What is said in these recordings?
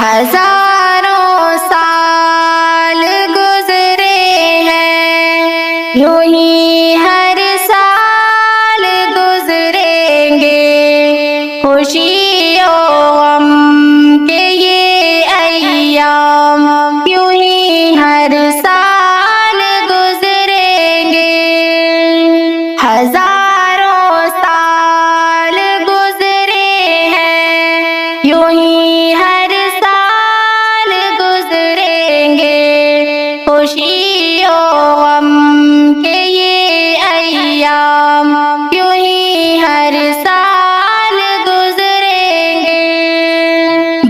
ہزاروں سال گزرے ہیں، یوں ہی ہر سال گزریں گے، خوشی و غم کے یہ ایام یوں ہی ہر سال گزریں گے۔ ہزاروں سال گزرے ہیں، یوں ہی ہر سال گزریں گے، خوشی و غم کے یہ ایام یوں ہی ہر سال گزریں گے۔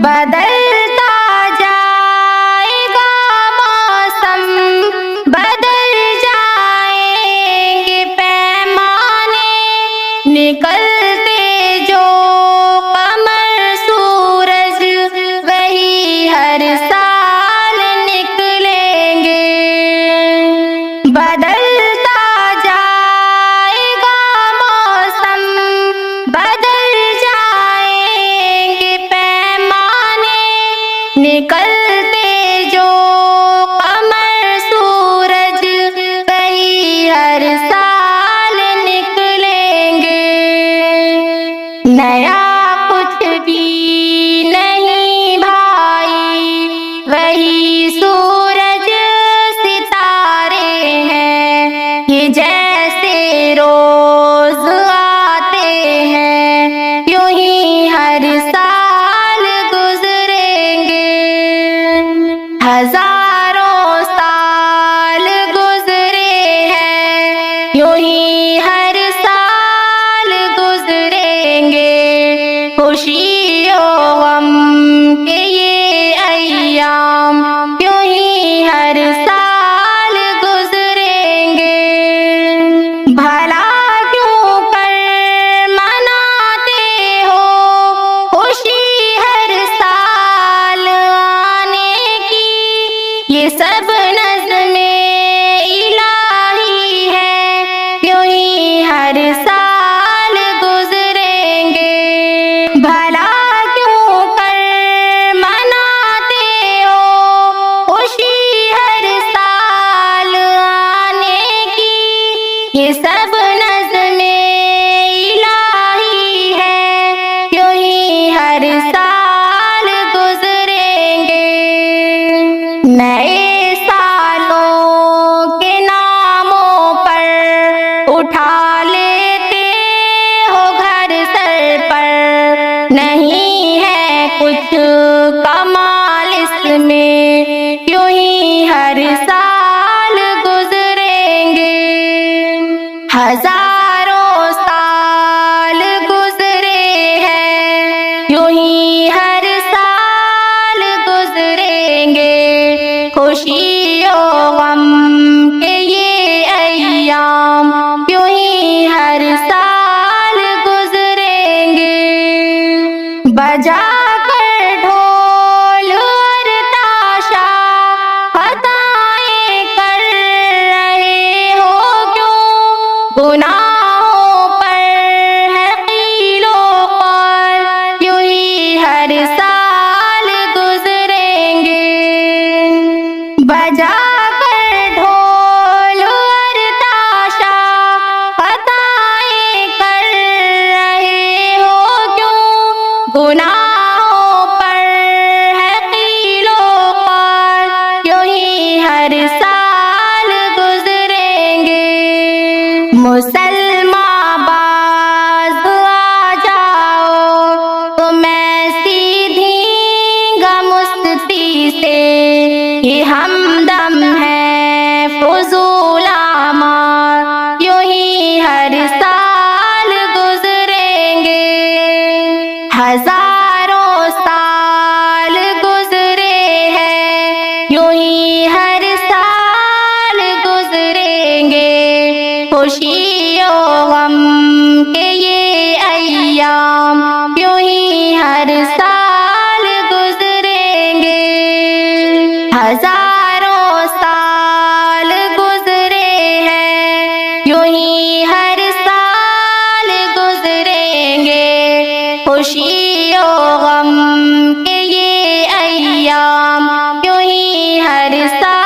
بدلتا جائے گا موسم، بدل جائیں گے پیمانے، نکلتے جو قمر سورج وہی ہر سال نکلیں گے۔ بدلتا جائے گا موسم، بدل جائیں گے پیمانے، نکلتے جو قمر سورج وہی ہر سال نکلیں گے۔ نیا کچھ بھی نہیں بھائی، وہی سورج ستارے ہیں، یہ جیسے روز آتے ہیں، یوں ہی ہر سال گزریں گے۔ ہزاروں سال گزرے ہیں، یوں ہی ہر سال گزریں گے، خوشی و غم کے یہ ایام یوں ہی ہر سال گزریں گے۔ بھلا کیوں کر مناتے ہو خوشی ہر سال آنے کی، یہ سب نظم الہی ہے، یوں ہی ہر سال گزریں گے۔ بھلا کیوں کر مناتے ہو خوشی ہر سال آنے کی، یہ سب نظم الہی ہے، یوں ہی ہر سال گزریں گے۔ نئے سالوں کے ناموں پر اٹھا لیتے ہو گھر سر پر، نہیں ہے کچھ کمال اس میں، یوں ہی ہر سال گزریں گے۔ ہزاروں سال گزرے ہیں، یوں ہی ہر سال گزریں گے، خوشی و غم کے یہ ایام یوں ہی ہر سال گزریں گے۔ بجا کر ڈھول اور تاشا خطائیں کر رہے ہو کیوں، گناہوں پر ہے قیل و قال، یوں ہی ہر سال گزریں گے۔ بجا کر ڈھول اور تاشا خطائیں کر رہے ہو کیوں، گناہوں پر ہے قیل و قال، یوں ہی ہر سال گزریں گے۔ مسلمان باز آ جاؤ تو میں سیدھی گا مستی سے، یہ ہمدم ہے فضول اعمال، یوں ہی ہر سال گزریں گے۔ ہزاروں سال گزرے ہیں، یوں ہی ہر سال گزریں گے، خوشی و غم کے یہ ایام یوں ہی ہر سال گزریں گے۔ ہزاروں سال گزرے ہیں، یوں ہی ہر سال گزریں گے، خوشی و غم کے یہ ایام ایام یوں ہی ہر سال